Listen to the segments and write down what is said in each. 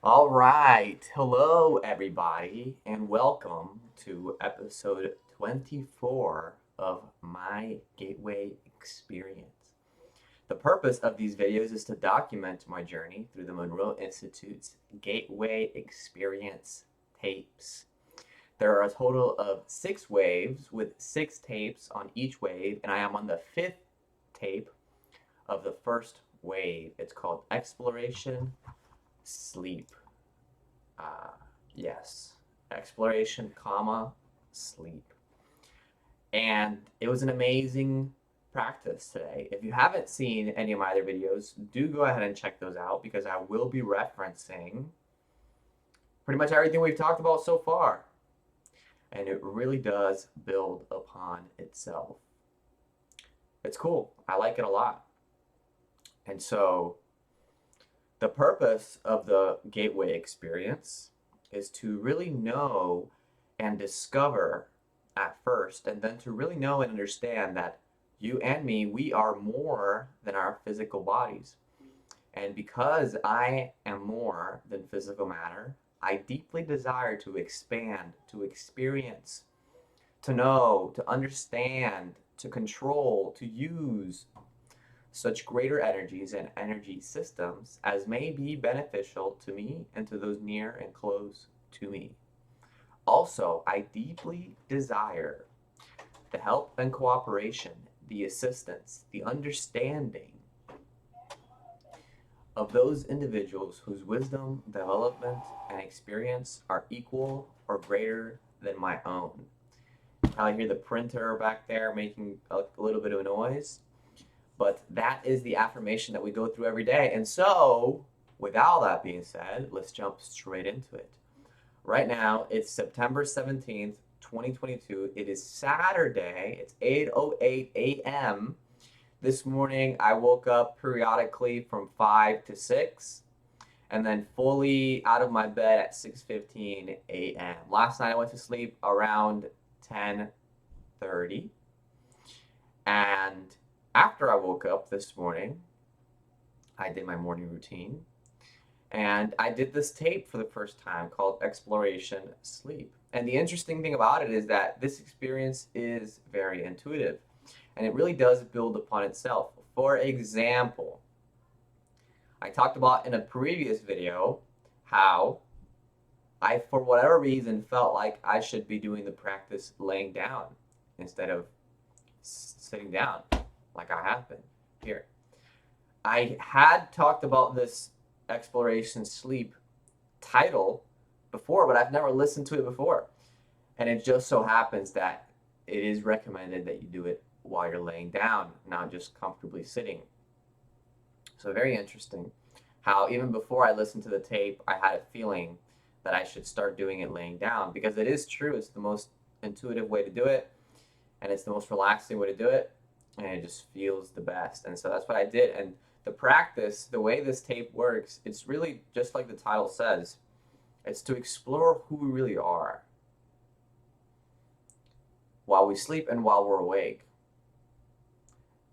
All right. Hello, everybody, and welcome to episode 24 of My Gateway Experience. The purpose of these videos is to document my journey through the Monroe Institute's Gateway Experience tapes. There are a total of 6 waves with 6 tapes on each wave, and I am on the 5th tape of the first wave. It's called Exploration Sleep. Uh, yes, exploration, comma, sleep. And it was an amazing practice today. If you haven't seen any of my other videos, do go ahead and check those out because I will be referencing pretty much everything we've talked about so far. And it really does build upon itself. It's cool. I like it a lot. And so the purpose of the gateway experience is to really know and discover at first, and then to really know and understand that you and me, we are more than our physical bodies. And because I am more than physical matter, I deeply desire to expand, to experience, to know, to understand, to control, to use such greater energies and energy systems as may be beneficial to me and to those near and close to me. Also, I deeply desire the help and cooperation, the assistance, the understanding of those individuals whose wisdom, development, and experience are equal or greater than my own. I hear the printer back there making a little bit of a noise. But that is the affirmation that we go through every day. And so, with all that being said, let's jump straight into it. Right now, it's September 17th, 2022. It is Saturday. It's 8:08 a.m. This morning, I woke up periodically from 5 to 6 and then fully out of my bed at 6:15 a.m. Last night, I went to sleep around 10:30. And after I woke up this morning, I did my morning routine and I did this tape for the first time called Exploration Sleep. And the interesting thing about it is that this experience is very intuitive and it really does build upon itself. For example, I talked about in a previous video how I, for whatever reason, felt like I should be doing the practice laying down instead of sitting down like I have been here. I had talked about this exploration sleep title before, but I've never listened to it before. And it just so happens that it is recommended that you do it while you're laying down, not just comfortably sitting. So, very interesting how even before I listened to the tape, I had a feeling that I should start doing it laying down because it is true. It's the most intuitive way to do it, and it's the most relaxing way to do it, and it just feels the best. And so that's what I did. And the practice, the way this tape works, it's really just like the title says. It's to explore who we really are while we sleep and while we're awake.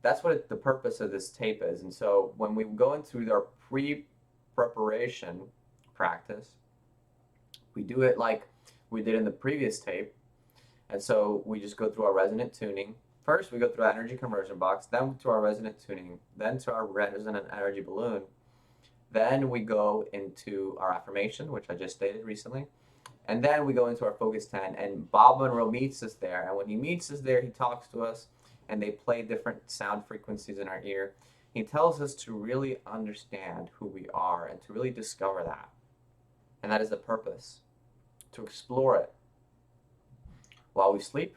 That's what the purpose of this tape is. And so when we go into our pre-preparation practice, we do it like we did in the previous tape. And so we just go through our resonant tuning. First, we go through our energy conversion box, then to our resonant tuning, then to our resonant energy balloon. Then we go into our affirmation, which I just stated recently. And then we go into our focus 10. And Bob Monroe meets us there. And when he meets us there, he talks to us and they play different sound frequencies in our ear. He tells us to really understand who we are and to really discover that. And that is the purpose, to explore it while we sleep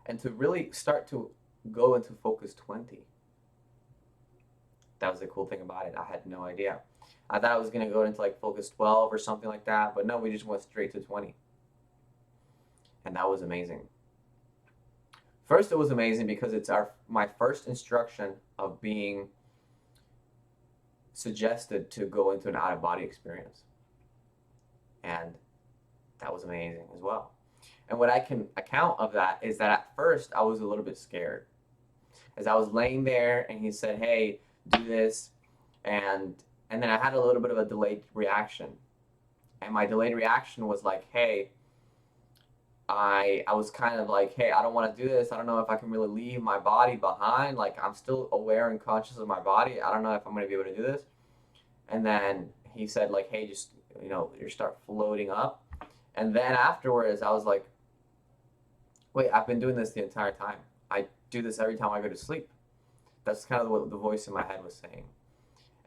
and to really start to go into focus 20. That was the cool thing about it. I had no idea. I thought I was going to go into like focus 12 or something like that, but no, we just went straight to 20. And that was amazing. First, it was amazing because it's my first instruction of being suggested to go into an out of body experience. And that was amazing as well. And what I can account of that is that at first I was a little bit scared. As I was laying there and he said, "Hey, do this," and then I had a little bit of a delayed reaction. And my delayed reaction was like, hey, I was kind of like, hey, I don't want to do this. I don't know if I can really leave my body behind. Like, I'm still aware and conscious of my body. I don't know if I'm going to be able to do this. And then he said, like, hey, just, you start floating up. And then afterwards, I was like, wait, I've been doing this the entire time. I do this every time I go to sleep. That's kind of what the voice in my head was saying.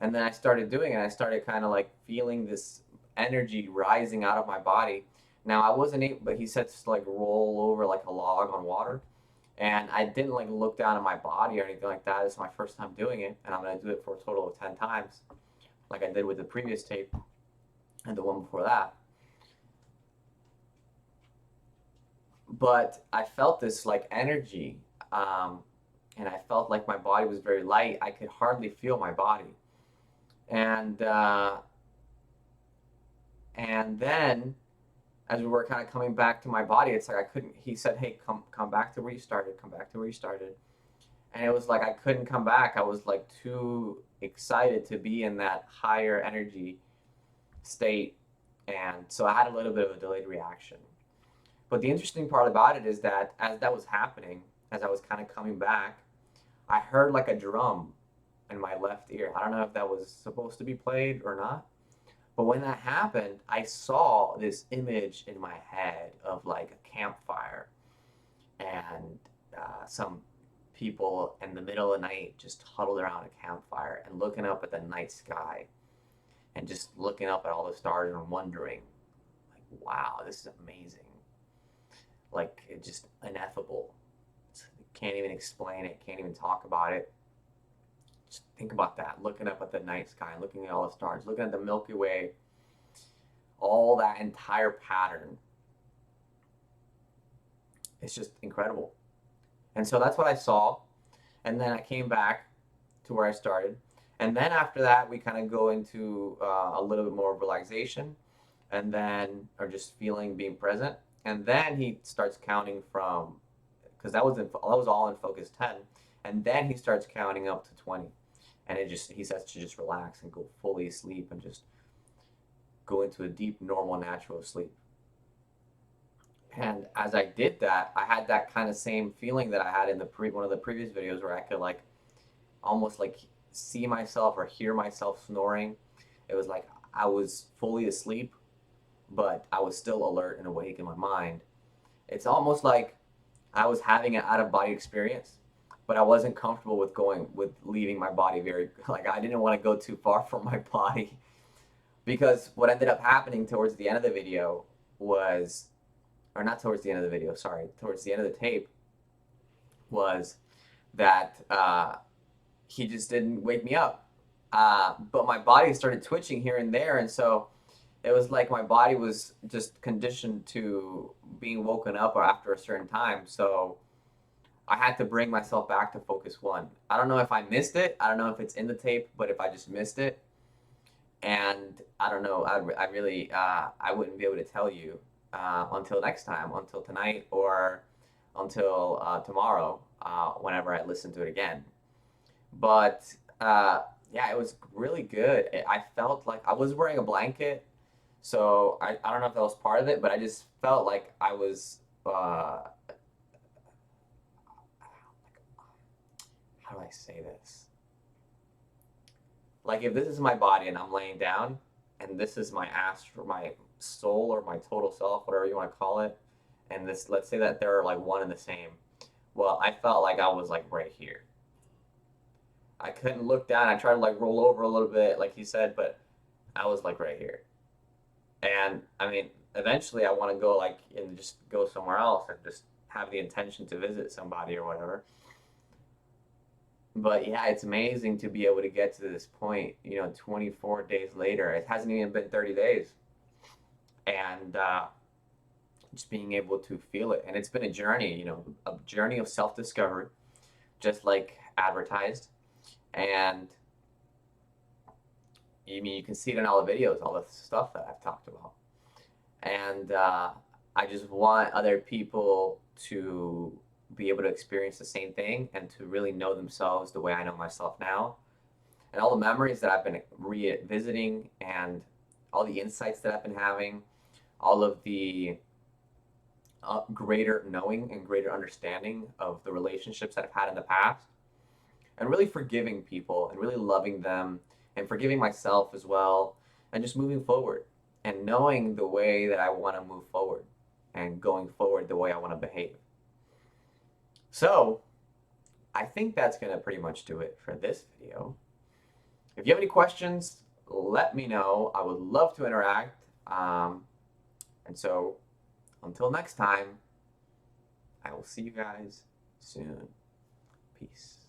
And then I started doing it. And I started kind of like feeling this energy rising out of my body. Now I wasn't able, but he said to like roll over like a log on water. And I didn't like look down at my body or anything like that. It's my first time doing it, and I'm gonna do it for a total of 10 times, like I did with the previous tape and the one before that. But I felt this like energy, um, and I felt like my body was very light. I could hardly feel my body, and uh, and then as we were kind of coming back to my body, it's like I couldn't. He said, "Hey, come back to where you started. Come back to where you started." And it was like I couldn't come back. I was like too excited to be in that higher energy state, and so I had a little bit of a delayed reaction. But the interesting part about it is that as that was happening, as I was kind of coming back, I heard like a drum in my left ear. I don't know if that was supposed to be played or not. But when that happened, I saw this image in my head of like a campfire and some people in the middle of the night just huddled around a campfire and looking up at the night sky and just looking up at all the stars and wondering, like, wow, this is amazing. Like, it's just ineffable. Can't even explain it, can't even talk about it. Just think about that, looking up at the night sky, looking at all the stars, looking at the Milky Way, all that entire pattern. It's just incredible. And so that's what I saw. And then I came back to where I started. And then after that, we kind of go into a little bit more of relaxation and then, or just feeling being present. And then he starts counting from, because that was all in focus 10. And then he starts counting up to 20. And he says to just relax and go fully asleep and just go into a deep, normal, natural sleep. And as I did that, I had that kind of same feeling that I had in one of the previous videos where I could like almost like see myself or hear myself snoring. It was like I was fully asleep, but I was still alert and awake in my mind. It's almost like I was having an out of body experience, but I wasn't comfortable with leaving my body very like I didn't want to go too far from my body because what ended up happening towards the end of the video was, or not towards the end of the video, sorry, towards the end of the tape was that he just didn't wake me up. But my body started twitching here and there, and so it was like my body was just conditioned to being woken up after a certain time. So I had to bring myself back to focus one. I don't know if I missed it. I don't know if it's in the tape, but if I just missed it, and I don't know, I really I wouldn't be able to tell you until next time, until tonight, or until tomorrow, whenever I listen to it again. But yeah, it was really good. I felt like I was wearing a blanket, so I don't know if that was part of it, but I just felt like I was. How do I say this? Like if this is my body and I'm laying down, and this is my astral, my soul or my total self, whatever you want to call it, and this, let's say that they're like one and the same. Well, I felt like I was like right here. I couldn't look down. I tried to like roll over a little bit, like he said, but I was like right here. And I mean, eventually I want to go like and just go somewhere else and just have the intention to visit somebody or whatever. But yeah, it's amazing to be able to get to this point, 24 days later. It hasn't even been 30 days. And just being able to feel it. And it's been a journey, a journey of self discovery, just like advertised. And you can see it in all the videos, all the stuff that I've talked about. And I just want other people to be able to experience the same thing and to really know themselves the way I know myself now. And all the memories that I've been revisiting and all the insights that I've been having, all of the greater knowing and greater understanding of the relationships that I've had in the past, and really forgiving people and really loving them and forgiving myself as well, and just moving forward and knowing the way that I want to move forward and going forward the way I want to behave. So, I think that's going to pretty much do it for this video. If you have any questions, let me know. I would love to interact. And so, until next time, I will see you guys soon. Peace.